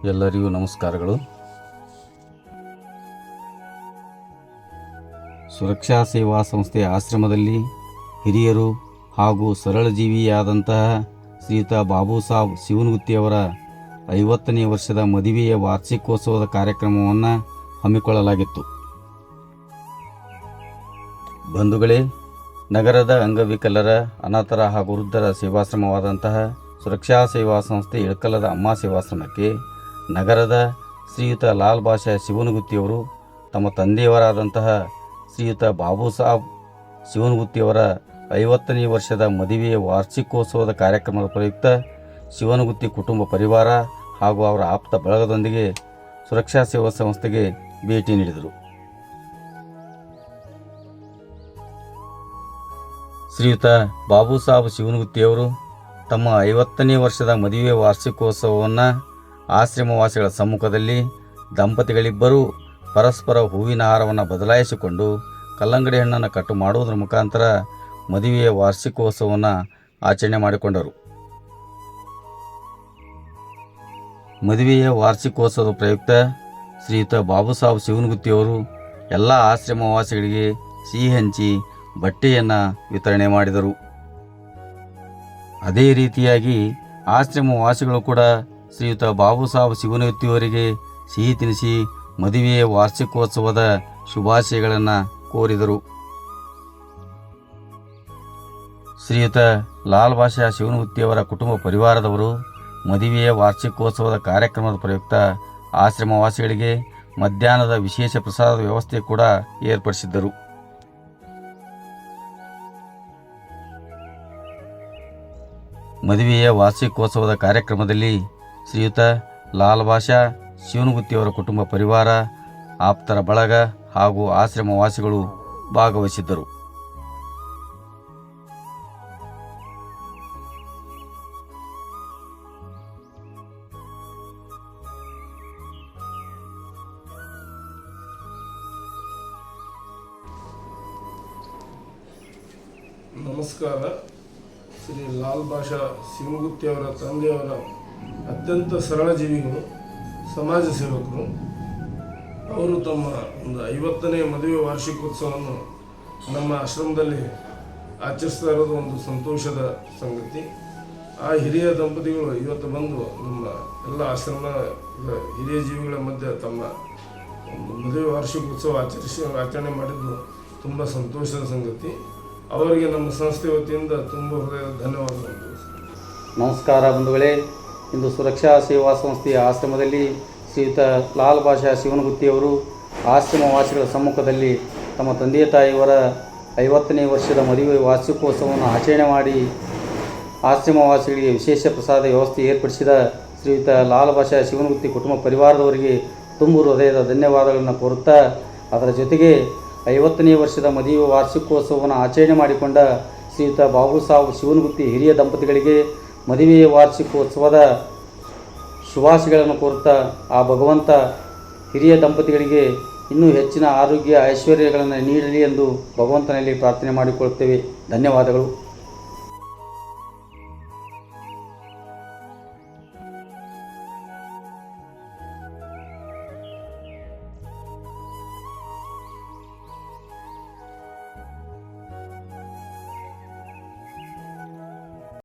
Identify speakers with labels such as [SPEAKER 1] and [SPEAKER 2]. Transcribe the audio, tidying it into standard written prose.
[SPEAKER 1] ಎಲ್ಲರಿಗೂ ನಮಸ್ಕಾರಗಳು. ಸುರಕ್ಷಾ ಸೇವಾ ಸಂಸ್ಥೆಯ ಆಶ್ರಮದಲ್ಲಿ ಹಿರಿಯರು ಹಾಗೂ ಸರಳಜೀವಿಯಾದಂತಹ ಶ್ರೀಯುತ ಬಾಬು ಸಾಬ್ ಶಿವನಗುತ್ತಿಯವರ 50ನೇ ವರ್ಷದ ಮದುವೆಯ ವಾರ್ಷಿಕೋತ್ಸವದ ಕಾರ್ಯಕ್ರಮವನ್ನು ಹಮ್ಮಿಕೊಳ್ಳಲಾಗಿತ್ತು. ಬಂಧುಗಳೇ, ನಗರದ ಅಂಗವಿಕಲರ, ಅನಾಥರ ಹಾಗೂ ವೃದ್ಧರ ಸೇವಾಶ್ರಮವಾದಂತಹ ಸುರಕ್ಷಾ ಸೇವಾ ಸಂಸ್ಥೆ ಇಳಕಲ್ಲದ ಅಮ್ಮ ಸೇವಾಶ್ರಮಕ್ಕೆ ನಗರದ ಶ್ರೀಯುತ ಲಾಲ್ ಬಾಷಾ ಶಿವನಗುತ್ತಿಯವರು ತಮ್ಮ ತಂದೆಯವರಾದಂತಹ ಶ್ರೀಯುತ ಬಾಬು ಸಾಬ್ ಶಿವನಗುತ್ತಿಯವರ 50ನೇ ವರ್ಷದ ಮದುವೆಯ ವಾರ್ಷಿಕೋತ್ಸವದ ಕಾರ್ಯಕ್ರಮದ ಪ್ರಯುಕ್ತ ಶಿವನಗುತ್ತಿ ಕುಟುಂಬ ಪರಿವಾರ ಹಾಗೂ ಅವರ ಆಪ್ತ ಬಳಗದೊಂದಿಗೆ ಸುರಕ್ಷಾ ಸೇವಾ ಸಂಸ್ಥೆಗೆ ಭೇಟಿ ನೀಡಿದರು. ಶ್ರೀಯುತ ಬಾಬು ಸಾಬ್ ಶಿವನಗುತ್ತಿಯವರು ತಮ್ಮ 50ನೇ ವರ್ಷದ ಮದುವೆ ವಾರ್ಷಿಕೋತ್ಸವವನ್ನು ಆಶ್ರಮವಾಸಿಗಳ ಸಮ್ಮುಖದಲ್ಲಿ ದಂಪತಿಗಳಿಬ್ಬರೂ ಪರಸ್ಪರ ಹೂವಿನ ಹಾರವನ್ನು ಬದಲಾಯಿಸಿಕೊಂಡು ಕಲ್ಲಂಗಡಿ ಹಣ್ಣನ್ನು ಕಟ್ಟು ಮಾಡುವುದರ ಮುಖಾಂತರ ಮದುವೆಯ ವಾರ್ಷಿಕೋತ್ಸವವನ್ನು ಆಚರಣೆ ಮಾಡಿಕೊಂಡರು. ಮದುವೆಯ ವಾರ್ಷಿಕೋತ್ಸವದ ಪ್ರಯುಕ್ತ ಶ್ರೀಯುತ ಬಾಬು ಸಾಬ್ ಶಿವನಗುತ್ತಿಯವರು ಎಲ್ಲ ಆಶ್ರಮವಾಸಿಗಳಿಗೆ ಸಿಹಿ ಹಂಚಿ ಬಟ್ಟೆಯನ್ನು ವಿತರಣೆ ಮಾಡಿದರು. ಅದೇ ರೀತಿಯಾಗಿ ಆಶ್ರಮವಾಸಿಗಳು ಕೂಡ ಶ್ರೀಯುತ ಬಾಬು ಸಾಬ್ ಶಿವನಗುತ್ತಿಯವರಿಗೆ ಸಿಹಿ ತಿನಿಸಿ ಮದುವೆಯ ವಾರ್ಷಿಕೋತ್ಸವದ ಶುಭಾಶಯಗಳನ್ನು ಕೋರಿದರು. ಶ್ರೀಯುತ ಲಾಲ್ ಬಾಷಾ ಶಿವನಗುತ್ತಿಯವರ ಕುಟುಂಬ ಪರಿವಾರದವರು ಮದುವೆಯ ವಾರ್ಷಿಕೋತ್ಸವದ ಕಾರ್ಯಕ್ರಮದ ಪ್ರಯುಕ್ತ ಆಶ್ರಮವಾಸಿಗಳಿಗೆ ಮಧ್ಯಾಹ್ನದ ವಿಶೇಷ ಪ್ರಸಾದದ ವ್ಯವಸ್ಥೆ ಕೂಡ ಏರ್ಪಡಿಸಿದ್ದರು. ಮದುವೆಯ ವಾರ್ಷಿಕೋತ್ಸವದ ಕಾರ್ಯಕ್ರಮದಲ್ಲಿ ಶ್ರೀಯುತ ಲಾಲ್ ಬಾಷಾ ಶಿವನಗುತ್ತಿಯವರ ಕುಟುಂಬ ಪರಿವಾರ, ಆಪ್ತರ ಬಳಗ ಹಾಗೂ ಆಶ್ರಮವಾಸಿಗಳು ಭಾಗವಹಿಸಿದ್ದರು.
[SPEAKER 2] ನಮಸ್ಕಾರ. ಶ್ರೀ ಲಾಲ್ ಬಾಷಾ ಶಿವನಗುತ್ತಿಯವರ ತಂದೆಯವರ ಅತ್ಯಂತ ಸರಳ ಜೀವಿಗಳು, ಸಮಾಜ ಸೇವಕರು. ಅವರು ತಮ್ಮ ಒಂದು 50ನೇ ಮದುವೆ ವಾರ್ಷಿಕೋತ್ಸವವನ್ನು ನಮ್ಮ ಆಶ್ರಮದಲ್ಲಿ ಆಚರಿಸ್ತಾ ಇರೋದು ಒಂದು ಸಂತೋಷದ ಸಂಗತಿ. ಆ ಹಿರಿಯ ದಂಪತಿಗಳು ಇವತ್ತು ಬಂದು ನಮ್ಮ ಎಲ್ಲ ಆಶ್ರಮ ಹಿರಿಯ ಜೀವಿಗಳ ಮಧ್ಯೆ ತಮ್ಮ ಒಂದು ಮದುವೆ ವಾರ್ಷಿಕೋತ್ಸವ ಆಚರಣೆ ಮಾಡಿದ್ದು ತುಂಬ ಸಂತೋಷದ ಸಂಗತಿ. ಅವರಿಗೆ ನಮ್ಮ ಸಂಸ್ಥೆ ವತಿಯಿಂದ ತುಂಬ ಹೃದಯದ ಧನ್ಯವಾದಗಳು.
[SPEAKER 1] ನಮಸ್ಕಾರ ಬಂಧುಗಳೇ. ಇಂದು ಸುರಕ್ಷಾ ಸೇವಾ ಸಂಸ್ಥೆಯ ಆಶ್ರಮದಲ್ಲಿ ಶ್ರೀಯುತ ಲಾಲ್ ಬಾಷಾ ಶಿವನಗುತ್ತಿಯವರು ಆಶ್ರಮವಾಸಿಗಳ ಸಮ್ಮುಖದಲ್ಲಿ ತಮ್ಮ ತಂದೆ ತಾಯಿಯವರ 50ನೇ ವರ್ಷದ ಮದುವೆ ವಾರ್ಷಿಕೋತ್ಸವವನ್ನು ಆಚರಣೆ ಮಾಡಿ ಆಶ್ರಮವಾಸಿಗಳಿಗೆ ವಿಶೇಷ ಪ್ರಸಾದ ವ್ಯವಸ್ಥೆ ಏರ್ಪಡಿಸಿದ ಶ್ರೀಯುತ ಲಾಲ್ ಬಾಷಾ ಶಿವನಗುತ್ತಿ ಕುಟುಂಬ ಪರಿವಾರದವರಿಗೆ ತುಂಬು ಹೃದಯದ ಧನ್ಯವಾದಗಳನ್ನು ಕೋರುತ್ತಾ, ಅದರ ಜೊತೆಗೆ 50ನೇ ವರ್ಷದ ಮದುವೆ ವಾರ್ಷಿಕೋತ್ಸವವನ್ನು ಆಚರಣೆ ಮಾಡಿಕೊಂಡ ಶ್ರೀಯುತ ಬಾಬು ಸಾಬ್ ಶಿವನಗುತ್ತಿ ಹಿರಿಯ ದಂಪತಿಗಳಿಗೆ ಮದುವೆಯ ವಾರ್ಷಿಕೋತ್ಸವದ ಶುಭಾಶಯಗಳನ್ನು ಕೋರುತ್ತಾ, ಆ ಭಗವಂತ ಹಿರಿಯ ದಂಪತಿಗಳಿಗೆ ಇನ್ನೂ ಹೆಚ್ಚಿನ ಆರೋಗ್ಯ ಐಶ್ವರ್ಯಗಳನ್ನು ನೀಡಲಿ ಎಂದು ಭಗವಂತನಲ್ಲಿ ಪ್ರಾರ್ಥನೆ ಮಾಡಿಕೊಳ್ಳುತ್ತೇವೆ. ಧನ್ಯವಾದಗಳು.